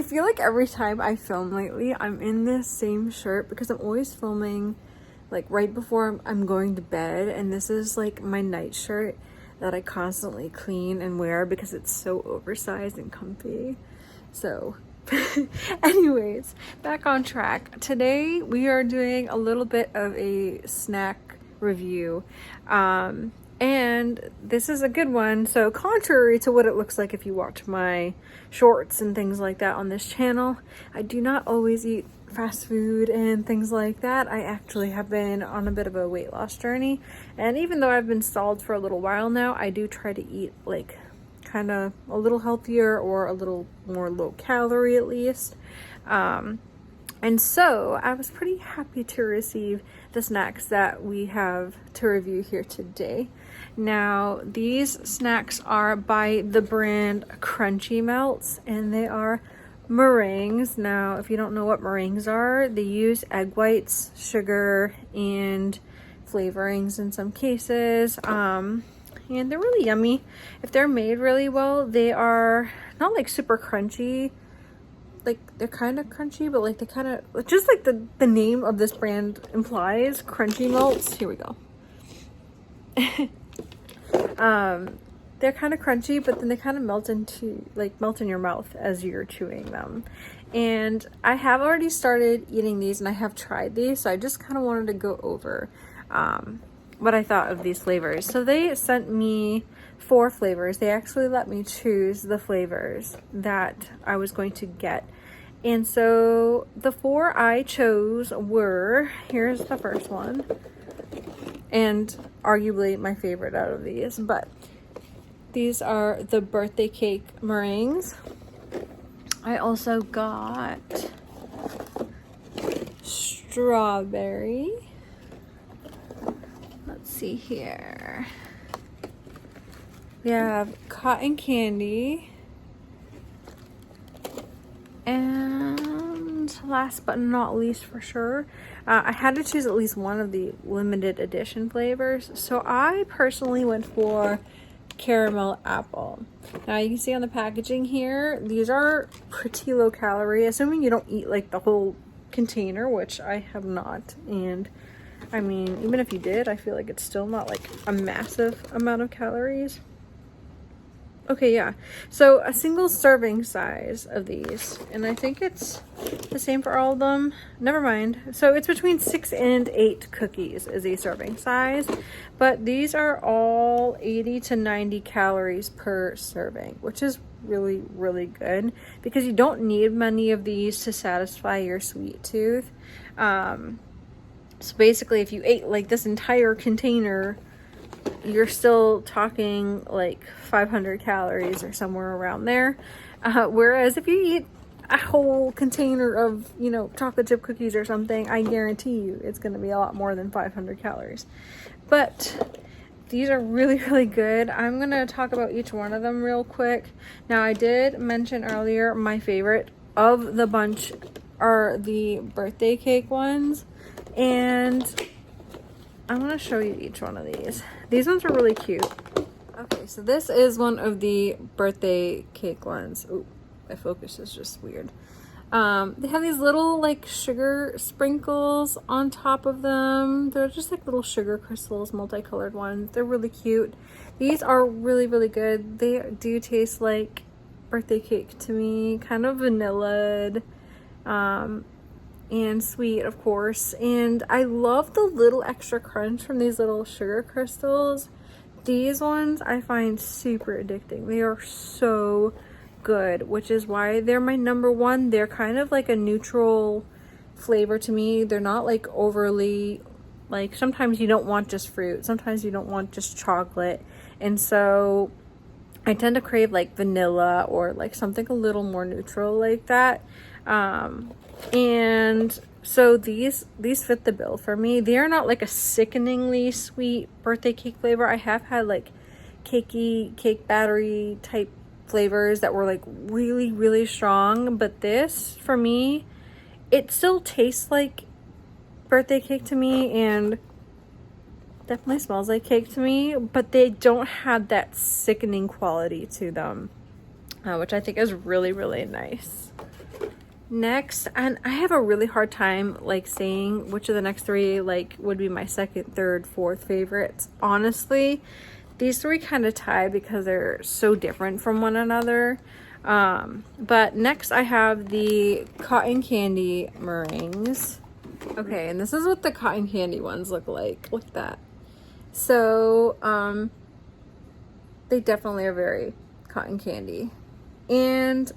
feel like every time I film lately, I'm in this same shirt because I'm always filming like right before I'm going to bed, and this is like my night shirt that I constantly clean and wear because it's so oversized and comfy. So anyways, back on track. Today we are doing a little bit of a snack review, and this is a good one. So contrary to what it looks like if you watch my shorts and things like that on this channel, I do not always eat fast food and things like that. I actually have been on a bit of a weight loss journey, and even though I've been stalled for a little while now, I do try to eat like kind of a little healthier or a little more low calorie at least. And so I was pretty happy to receive the snacks that we have to review here today. Now, these snacks are by the brand Krunchy Melts, and they are meringues. Now, if you don't know what meringues are, they use egg whites, sugar, and flavorings in some cases. And they're really yummy. If they're made really well, they are not like super crunchy. Like, they're kind of crunchy, but like they kind of, just like the name of this brand implies, Krunchy Melts. Here we go. They're kind of crunchy, but then they kind of melt in your mouth as you're chewing them. And I have already started eating these, and I have tried these, so I just kind of wanted to go over what I thought of these flavors. So they sent me 4 flavors. They actually let me choose the flavors that I was going to get. And so the 4 I chose were, here's the first one, and arguably my favorite out of these, but these are the birthday cake meringues. I also got strawberry. Let's see here. We have cotton candy. And last but not least, for sure, I had to choose at least one of the limited edition flavors. So I personally went for caramel apple. Now you can see on the packaging here, these are pretty low calorie, assuming you don't eat like the whole container, which I have not. And I mean, even if you did, I feel like it's still not like a massive amount of calories. Okay, yeah. So a single serving size of these, and I think it's the same for all of them. Never mind. So it's between 6 and 8 cookies is a serving size, but these are all 80 to 90 calories per serving, which is really, really good because you don't need many of these to satisfy your sweet tooth. So basically, if you ate like this entire container, you're still talking like 500 calories or somewhere around there. Whereas if you eat a whole container of, you know, chocolate chip cookies or something, I guarantee you it's going to be a lot more than 500 calories. But these are really, really good. I'm going to talk about each one of them real quick. Now, I did mention earlier my favorite of the bunch are the birthday cake ones. And I'm going to show you each one of these. These ones are really cute. Okay, so this is one of the birthday cake ones. Ooh, my focus is just weird. They have these little like sugar sprinkles on top of them. They're just like little sugar crystals, multicolored ones. They're really cute. These are really, really good. They do taste like birthday cake to me, kind of vanillaed. And sweet, of course. And I love the little extra crunch from these little sugar crystals. These ones I find super addicting. They are so good, which is why they're my number one. They're kind of like a neutral flavor to me. They're not like overly, like sometimes you don't want just fruit. Sometimes you don't want just chocolate. And so I tend to crave like vanilla or like something a little more neutral like that. And so these fit the bill for me. They are not like a sickeningly sweet birthday cake flavor. I have had like cake battery type flavors that were like really, really strong, but this for me, it still tastes like birthday cake to me and definitely smells like cake to me, but they don't have that sickening quality to them, which I think is really, really nice. Next, and I have a really hard time like saying which of the next three like would be my second, third, fourth favorites. Honestly, these three kind of tie because they're so different from one another. But next I have the cotton candy meringues. Okay, and this is what the cotton candy ones look like. Look at that. So, they definitely are very cotton candy. And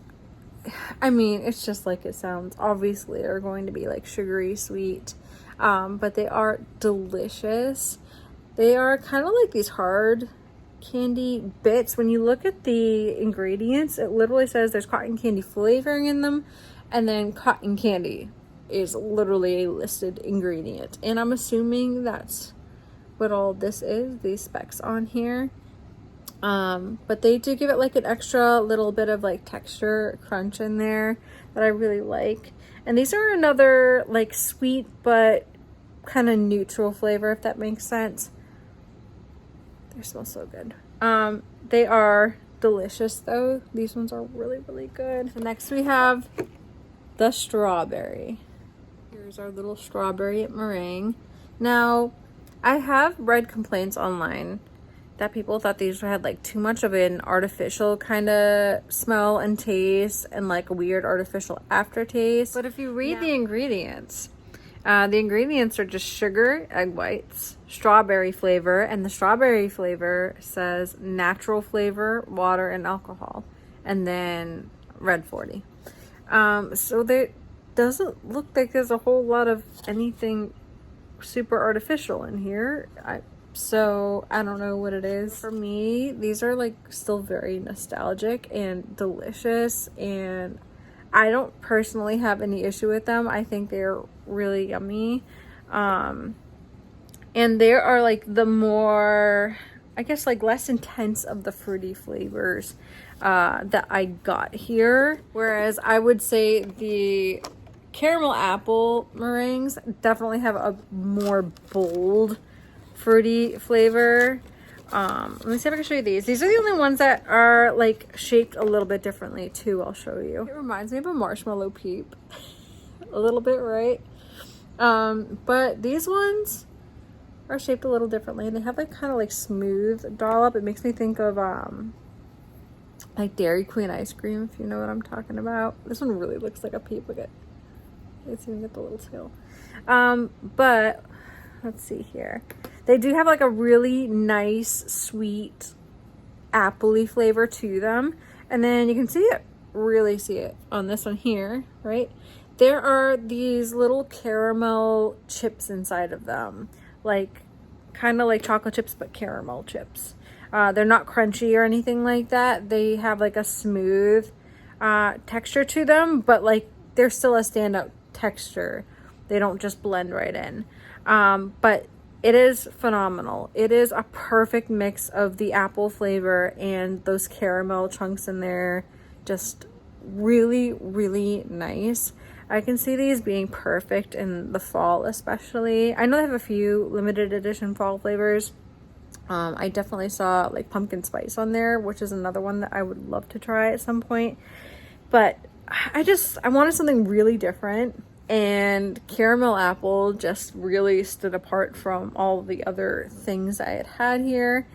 I mean, it's just like it sounds. Obviously, they're going to be like sugary sweet, but they are delicious. They are kind of like these hard candy bits. When you look at the ingredients, it literally says there's cotton candy flavoring in them, and then cotton candy is literally a listed ingredient. And I'm assuming that's what all this is, these specs on here. But they do give it like an extra little bit of like texture crunch in there that I really like. And these are another like sweet but kind of neutral flavor, if that makes sense. They smell so good. They are delicious though. These ones are really, really good. So next we have the strawberry. Here's our little strawberry meringue. Now, I have read complaints online that people thought these had like too much of an artificial kind of smell and taste and like a weird artificial aftertaste. But if you read the ingredients are just sugar, egg whites, strawberry flavor, and the strawberry flavor says natural flavor, water, and alcohol, and then red 40. So there doesn't look like there's a whole lot of anything super artificial in here. So I don't know what it is. For me, these are like still very nostalgic and delicious, and I don't personally have any issue with them. I think they're really yummy. And they are like the more, I guess, like less intense of the fruity flavors that I got here. Whereas I would say the caramel apple meringues definitely have a more bold fruity flavor. Let me see if I can show you these. These are the only ones that are like shaped a little bit differently too. I'll show you. It reminds me of a marshmallow peep a little bit, right? But these ones are shaped a little differently. They have like kind of like smooth dollop. It makes me think of like Dairy Queen ice cream, if you know what I'm talking about. This one really looks like a peep. Look at, let's even get the little tail. But let's see here. They do have like a really nice, sweet, appley flavor to them. And then you can see it, really see it on this one here, right? There are these little caramel chips inside of them. Like, kind of like chocolate chips, but caramel chips. They're not crunchy or anything like that. They have like a smooth texture to them, but like they're still a standout texture. They don't just blend right in. But it is phenomenal. It is a perfect mix of the apple flavor and those caramel chunks in there. Just really, really nice. I can see these being perfect in the fall especially. I know they have a few limited edition fall flavors. I definitely saw like pumpkin spice on there, which is another one that I would love to try at some point. But I wanted something really different. And caramel apple just really stood apart from all the other things I had here.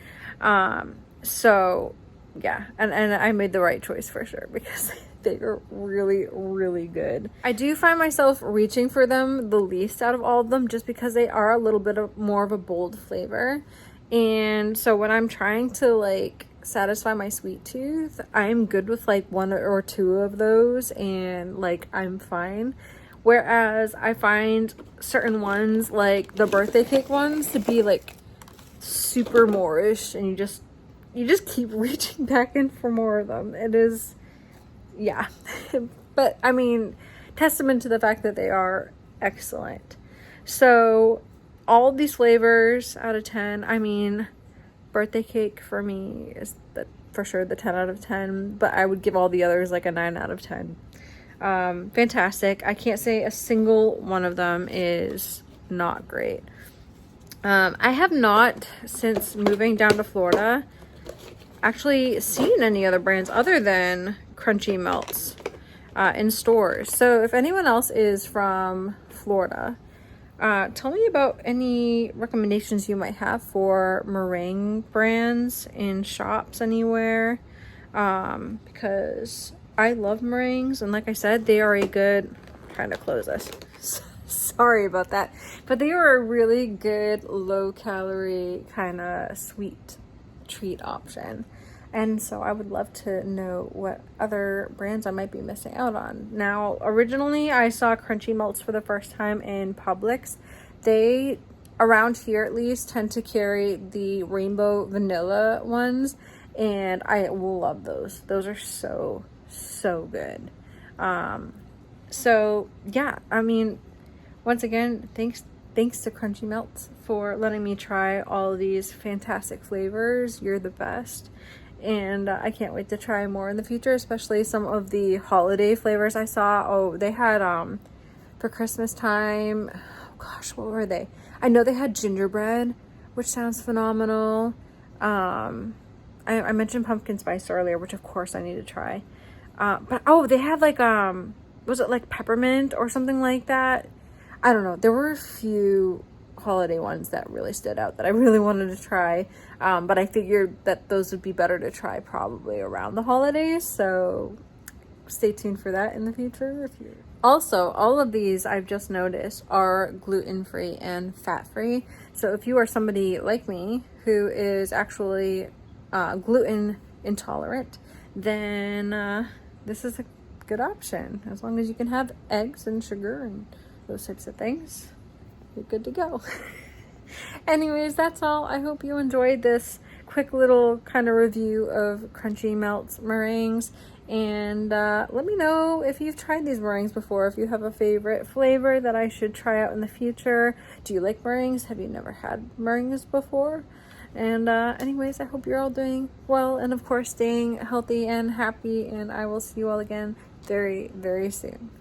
So yeah, and I made the right choice for sure because they are really, really good. I do find myself reaching for them the least out of all of them just because they are a little bit more of a bold flavor. And so when I'm trying to like satisfy my sweet tooth, I'm good with like one or two of those and like I'm fine. Whereas I find certain ones, like the birthday cake ones, to be like super Moorish, and you just keep reaching back in for more of them. It is, yeah. But I mean, testament to the fact that they are excellent. So all of these flavors out of 10, I mean, birthday cake for me is for sure the 10 out of 10, but I would give all the others like a 9 out of 10. Fantastic. I can't say a single one of them is not great. I have not, since moving down to Florida, actually seen any other brands other than Krunchy Melts. in stores. So if anyone else is from Florida, tell me about any recommendations you might have for meringue brands in shops anywhere, because I love meringues, and like I said, they are a good, I'm trying to close this. Sorry about that, but they are a really good low calorie kind of sweet treat option. And so I would love to know what other brands I might be missing out on. Now, originally I saw Krunchy Melts for the first time in Publix. They, around here at least, tend to carry the rainbow vanilla ones, and I will love those. Those are so, so good. So yeah, I mean, once again, thanks to Krunchy Melts for letting me try all of these fantastic flavors. You're the best. And I can't wait to try more in the future, especially some of the holiday flavors I saw. Oh, they had, for Christmas time, oh gosh, what were they? I know they had gingerbread, which sounds phenomenal. I mentioned pumpkin spice earlier, which of course I need to try. But oh, they had like, was it like peppermint or something like that? I don't know. There were a few holiday ones that really stood out that I really wanted to try. But I figured that those would be better to try probably around the holidays. So stay tuned for that in the future. Also, all of these I've just noticed are gluten-free and fat-free. So if you are somebody like me who is actually gluten intolerant, then this is a good option. As long as you can have eggs and sugar and those types of things, you're good to go. Anyways, that's all. I hope you enjoyed this quick little kind of review of Krunchy Melts meringues. And let me know if you've tried these meringues before, if you have a favorite flavor that I should try out in the future. Do you like meringues? Have you never had meringues before? And anyways, I hope you're all doing well, and of course staying healthy and happy, and I will see you all again very, very soon.